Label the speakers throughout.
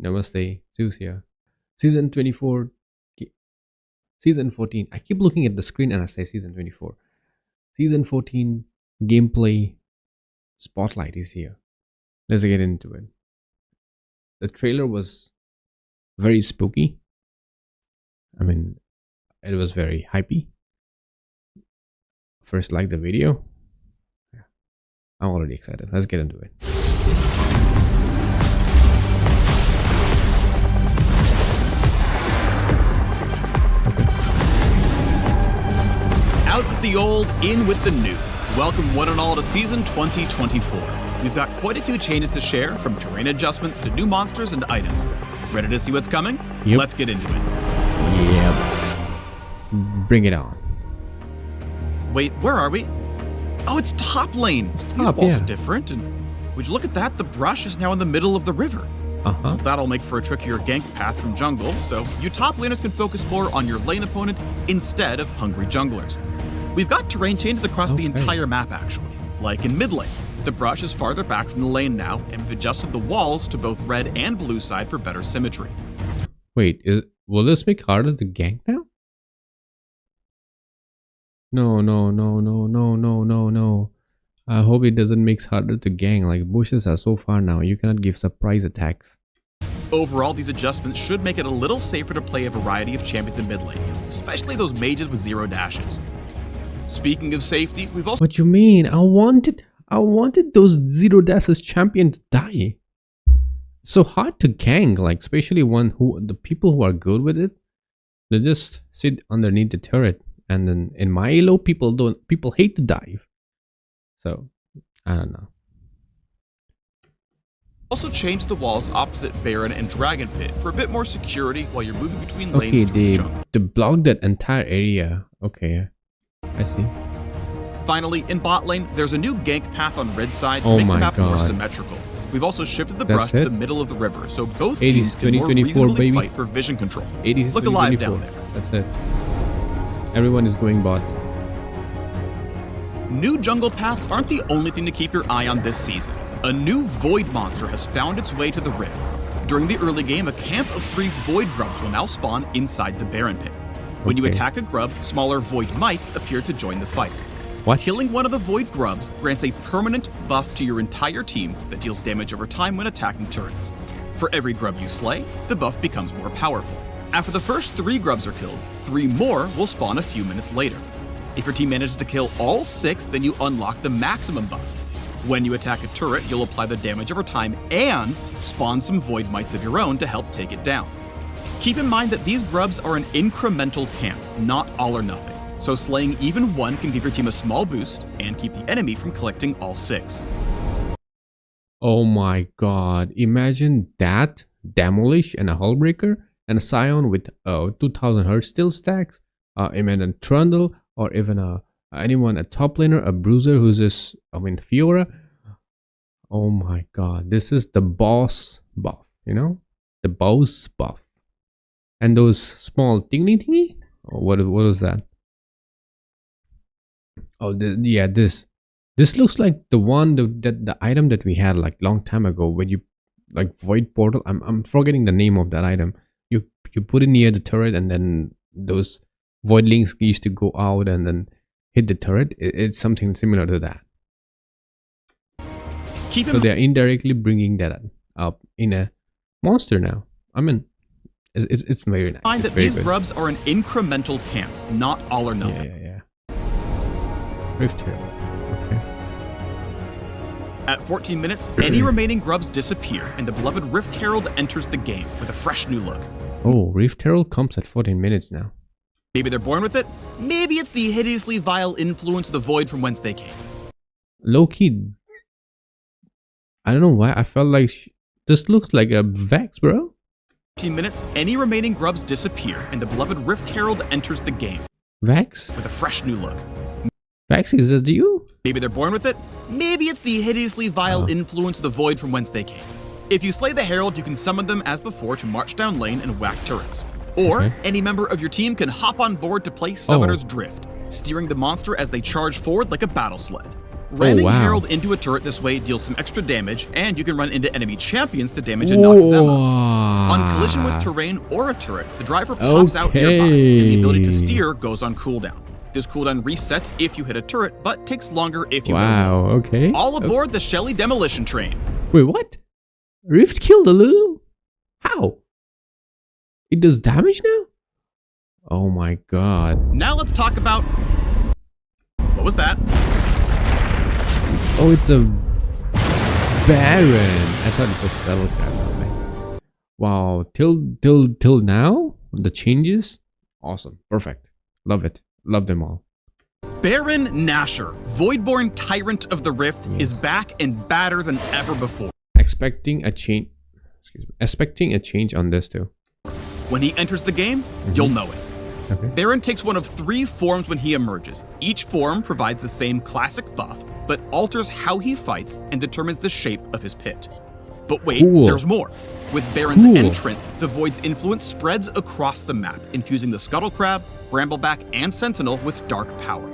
Speaker 1: Namaste, Zeus here. Season 24, Season 14. I keep looking at the screen and I say Season 24. Season 14 gameplay spotlight is here. Let's get into it. The trailer was very spooky. I mean, it was very hypey. First, like the video. I'm already excited. Let's get into it.
Speaker 2: Out with the old, in with the new. Welcome one and all to Season 2024. We've got quite a few changes to share, from terrain adjustments to new monsters and items. Ready to see what's coming?
Speaker 1: Yep.
Speaker 2: Let's get into it.
Speaker 1: Yeah. Bring it on.
Speaker 2: Wait, where are we? Oh, it's top lane.
Speaker 1: It's
Speaker 2: These
Speaker 1: top,
Speaker 2: walls
Speaker 1: yeah.
Speaker 2: are different, and would you look at that? The brush is now in the middle of the river.
Speaker 1: Uh-huh.
Speaker 2: That'll make for a trickier gank path from jungle, so you top laners can focus more on your lane opponent instead of hungry junglers. We've got terrain changes across the entire map, actually. Like in mid lane, the brush is farther back from the lane now, and we've adjusted the walls to both red and blue side for better symmetry.
Speaker 1: Wait, will this make harder to gank now? No. I hope it doesn't make harder to gang. Like, bushes are so far now, you cannot give surprise attacks.
Speaker 2: Overall, these adjustments should make it a little safer to play a variety of champions in mid lane, especially those mages with 0 dashes. Speaking of safety, we've also
Speaker 1: What you mean? I wanted those 0 dashes champion to die. It's so hard to gang, like, especially the people who are good with it, they just sit underneath the turret. And then in my elo, people hate to dive. So, I don't know.
Speaker 2: also changed the walls opposite Baron and Dragon Pit for a bit more security while you're moving between lanes
Speaker 1: Okay,
Speaker 2: through the jungle.
Speaker 1: they blocked that entire area. Okay, I see.
Speaker 2: Finally, in bot lane, there's a new gank path on red side to
Speaker 1: Oh
Speaker 2: make the
Speaker 1: my
Speaker 2: map more
Speaker 1: God.
Speaker 2: symmetrical. We've also shifted the
Speaker 1: That's
Speaker 2: brush to
Speaker 1: it?
Speaker 2: the middle of the river, so both
Speaker 1: 80s,
Speaker 2: teams can more
Speaker 1: 2024,
Speaker 2: reasonably
Speaker 1: baby.
Speaker 2: fight for vision control.
Speaker 1: 80s,
Speaker 2: Look alive
Speaker 1: 2024.
Speaker 2: down there.
Speaker 1: That's it. Everyone is going bot.
Speaker 2: New jungle paths aren't the only thing to keep your eye on this season. A new Void monster has found its way to the Rift. During the early game, a camp of 3 Void grubs will now spawn inside the Baron Pit. When you
Speaker 1: Okay.
Speaker 2: attack a grub, smaller Void mites appear to join the fight.
Speaker 1: What?
Speaker 2: Killing one of the Void grubs grants a permanent buff to your entire team that deals damage over time when attacking turrets. For every grub you slay, the buff becomes more powerful. After the first 3 grubs are killed, 3 more will spawn a few minutes later. If your team manages to kill all 6, then you unlock the maximum buff. When you attack a turret, you'll apply the damage over time and spawn some Void mites of your own to help take it down. Keep in mind that these grubs are an incremental camp, not all or nothing. So slaying even one can give your team a small boost and keep the enemy from collecting all 6.
Speaker 1: Oh my god. Imagine that. Demolish and a Hullbreaker and a Scion with 2000 Hz still stacks. Even a Trundle or even anyone, a top laner, a Bruiser who's just, Fiora. Oh my god. This is the boss buff, you know? The boss buff. And those small thingy? Oh, what was that? Oh, this looks like the item that we had like long time ago when you like Void Portal. I'm forgetting the name of that item. You put it near the turret and then those Voidlings used to go out and then hit the turret. It's something similar to that.
Speaker 2: Keep in
Speaker 1: So they are indirectly bringing that up in a monster now. I mean, it's very nice.
Speaker 2: mind
Speaker 1: It's
Speaker 2: that
Speaker 1: very
Speaker 2: these
Speaker 1: good.
Speaker 2: grubs are an incremental camp, not all or nothing.
Speaker 1: Yeah. Rift Herald. Okay.
Speaker 2: At 14 minutes, any remaining grubs disappear, and the beloved Rift Herald enters the game with a fresh new look.
Speaker 1: Oh, Rift Herald comes at 14 minutes now.
Speaker 2: Maybe they're born with it, maybe it's the hideously vile influence of the Void from whence they came.
Speaker 1: Low-key, I don't know why I felt like this looks like a Vex, bro.
Speaker 2: 15 minutes, any remaining grubs disappear, and the beloved Rift Herald enters the game
Speaker 1: Vex?
Speaker 2: with a fresh new look.
Speaker 1: Vex, is that you?
Speaker 2: Maybe they're born with it, maybe it's the hideously vile influence of the Void from whence they came. If you slay the Herald, you can summon them as before to march down lane and whack turrets. Or,
Speaker 1: Okay.
Speaker 2: any member of your team can hop on board to play Summoner's Drift, steering the monster as they charge forward like a battle sled. Ramming
Speaker 1: wow.
Speaker 2: Herald into a turret this way deals some extra damage, and you can run into enemy champions to damage and knock them out. On collision with terrain or a turret, the driver pops out nearby, and the ability to steer goes on cooldown. This cooldown resets if you hit a turret, but takes longer if you hit a wall.
Speaker 1: Okay.
Speaker 2: All aboard the Shelly demolition train.
Speaker 1: Wait, what? Rift killed a little? How? It does damage now? Oh my god.
Speaker 2: Now let's talk about... What was that?
Speaker 1: Oh, it's a Baron. I thought it's a Scuttle Crab. Wow. Till now? The changes? Awesome. Perfect. Love it. Love them all.
Speaker 2: Baron Nashor, Voidborn Tyrant of the Rift, is back and badder than ever before.
Speaker 1: Expecting a change. Expecting a change on this too.
Speaker 2: When he enters the game, you'll know it.
Speaker 1: Okay.
Speaker 2: Baron takes one of 3 forms when he emerges. Each form provides the same classic buff, but alters how he fights and determines the shape of his pit. But wait, there's more. With Baron's entrance, the Void's influence spreads across the map, infusing the Scuttle Crab, Brambleback, and Sentinel with dark power.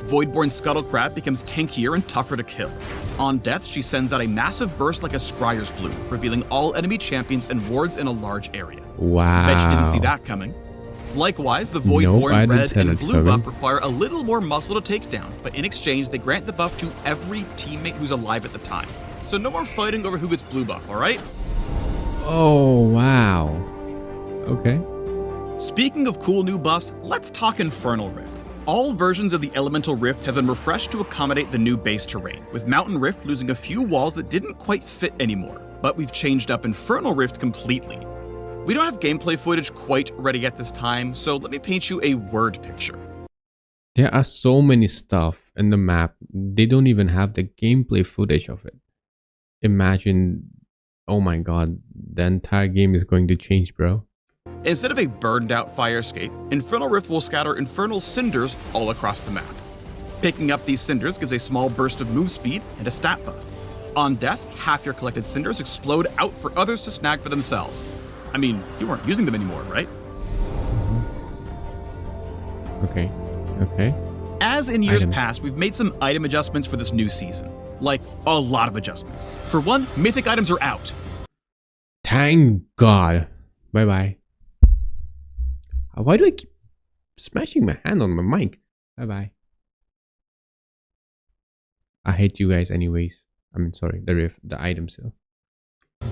Speaker 2: Voidborn Scuttle Crab becomes tankier and tougher to kill. On death, she sends out a massive burst like a Scryer's Bloom, revealing all enemy champions and wards in a large area.
Speaker 1: Wow.
Speaker 2: Bet you didn't see that coming. Likewise, the Voidborn red and blue buff require a little more muscle to take down, but in exchange, they grant the buff to every teammate who's alive at the time. So no more fighting over who gets blue buff, alright?
Speaker 1: Oh, wow. Okay.
Speaker 2: Speaking of cool new buffs, let's talk Infernal Rift. All versions of the Elemental Rift have been refreshed to accommodate the new base terrain, with Mountain Rift losing a few walls that didn't quite fit anymore. But we've changed up Infernal Rift completely. We don't have gameplay footage quite ready at this time, so let me paint you a word picture.
Speaker 1: There are so many stuff in the map, they don't even have the gameplay footage of it. Imagine, oh my god, the entire game is going to change, bro.
Speaker 2: Instead of a burned out fire escape, Infernal Rift will scatter infernal cinders all across the map. Picking up these cinders gives a small burst of move speed and a stat buff. On death, half your collected cinders explode out for others to snag for themselves. I mean, you weren't using them anymore, right?
Speaker 1: Okay. Okay.
Speaker 2: As in years past, we've made some item adjustments for this new season. Like, a lot of adjustments. For one, mythic items are out.
Speaker 1: Thank God. Bye-bye. Why do I keep smashing my hand on my mic? Bye-bye. I hate you guys anyways. I mean, sorry, the items still.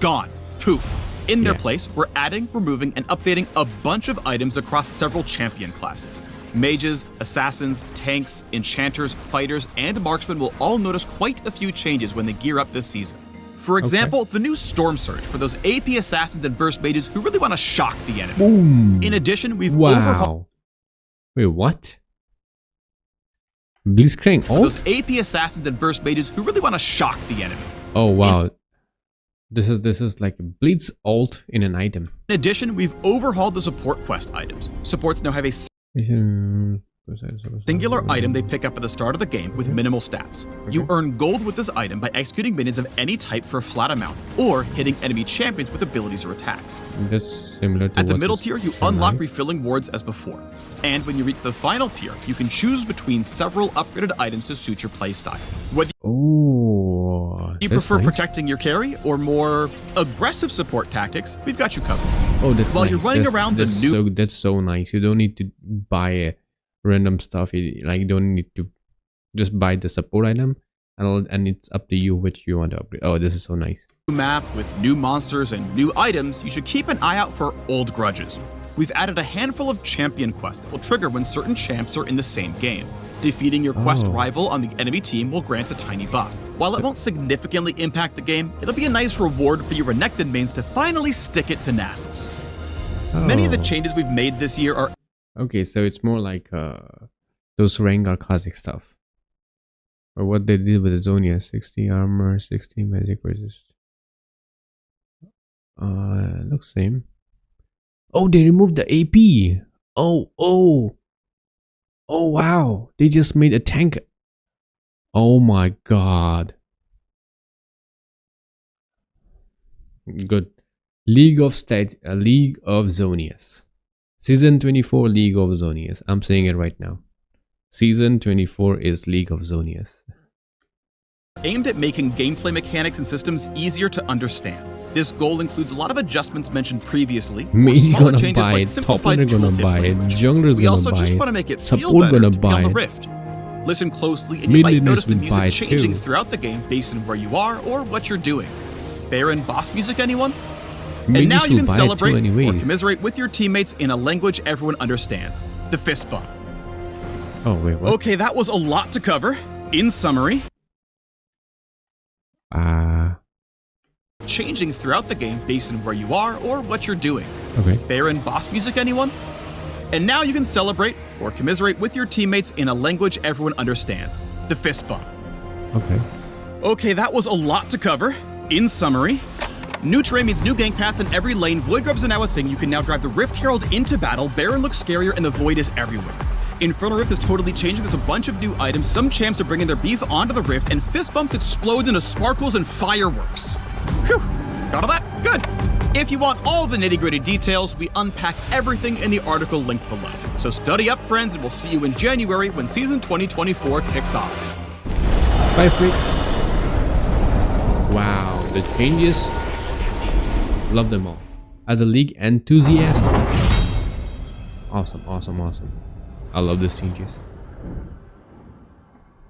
Speaker 2: Gone. Poof. In their place, we're adding, removing, and updating a bunch of items across several champion classes. Mages, assassins, tanks, enchanters, fighters, and marksmen will all notice quite a few changes when they gear up this season. For example, the new Storm Surge for those AP assassins and burst mages who really want to shock the enemy.
Speaker 1: Boom.
Speaker 2: In addition, we've overhauled...
Speaker 1: Wait, what? Blitzcrank ult?
Speaker 2: Those AP assassins and burst mages who really want to shock the enemy.
Speaker 1: Oh wow. This is like Blitz ult in an item.
Speaker 2: In addition, we've overhauled the support quest items. Supports now have a singular item they pick up at the start of the game with minimal stats. You earn gold with this item by executing minions of any type for a flat amount, or hitting enemy champions with abilities or attacks.
Speaker 1: That's similar to
Speaker 2: at the middle tier, you unlock refilling wards as before. And when you reach the final tier, you can choose between several upgraded items to suit your playstyle. Whether you prefer protecting your carry or more aggressive support tactics, we've got you covered.
Speaker 1: Oh, that's
Speaker 2: While
Speaker 1: nice.
Speaker 2: You're running around the new...
Speaker 1: That's so nice. You don't need to buy random stuff. You don't need to just buy the support item, and it's up to you which you want to upgrade. Oh, this is so nice.
Speaker 2: Map with new monsters and new items, you should keep an eye out for old grudges. We've added a handful of champion quests that will trigger when certain champs are in the same game. Defeating your quest rival on the enemy team will grant a tiny buff. While it won't significantly impact the game, it'll be a nice reward for your Renekton mains to finally stick it to Nasus. Many of the changes we've made this year are...
Speaker 1: Okay, so it's more like those Rengar Kha'Zix stuff. Or what they did with the Zonia. 60 armor, 60 magic resist. Looks same. Oh, they removed the AP. Oh wow. They just made a tank. Oh my god. Good. League of Zonius. Season 24 League of Zonius. I'm saying it right now. Season 24 is League of Zonius.
Speaker 2: aimed at making gameplay mechanics and systems easier to understand. This goal includes a lot of adjustments mentioned previously, or
Speaker 1: Mid
Speaker 2: smaller
Speaker 1: gonna
Speaker 2: changes
Speaker 1: buy
Speaker 2: like
Speaker 1: it, top
Speaker 2: simplified
Speaker 1: laner gonna
Speaker 2: tooltip
Speaker 1: buy it,
Speaker 2: language.
Speaker 1: jungler's
Speaker 2: We
Speaker 1: gonna
Speaker 2: also
Speaker 1: buy
Speaker 2: just
Speaker 1: it,
Speaker 2: want to make it feel
Speaker 1: support
Speaker 2: better
Speaker 1: gonna
Speaker 2: to be on
Speaker 1: buy
Speaker 2: the
Speaker 1: it.
Speaker 2: Rift. Listen closely and you might
Speaker 1: Mid-laners
Speaker 2: notice the
Speaker 1: will buy
Speaker 2: music
Speaker 1: it
Speaker 2: changing
Speaker 1: too.
Speaker 2: throughout the game based on where you are or what you're doing. Baron boss music, anyone?
Speaker 1: Mid
Speaker 2: And now you
Speaker 1: will
Speaker 2: can
Speaker 1: buy it too
Speaker 2: celebrate or
Speaker 1: anyways.
Speaker 2: commiserate with your teammates in a language everyone understands. The fist bump.
Speaker 1: Oh wait, what?
Speaker 2: Okay, that was a lot to cover. In summary, changing throughout the game based on where you are or what you're doing.
Speaker 1: Okay.
Speaker 2: Baron boss music, anyone? And now you can celebrate or commiserate with your teammates in a language everyone understands. The fist bump.
Speaker 1: Okay.
Speaker 2: Okay, that was a lot to cover. In summary, new terrain means new gank paths in every lane. Void grubs are now a thing. You can now drive the Rift Herald into battle. Baron looks scarier and the Void is everywhere. Infernal Rift is totally changing. There's a bunch of new items. Some champs are bringing their beef onto the Rift, and fist bumps explode into sparkles and fireworks. Whew. Got all that? Good. If you want all the nitty-gritty details, we unpack everything in the article linked below. So study up, friends, and we'll see you in January when Season 2024 kicks off.
Speaker 1: Bye, freak. Wow, the changes. Love them all. As a League enthusiast. Awesome, awesome, awesome. I love the changes.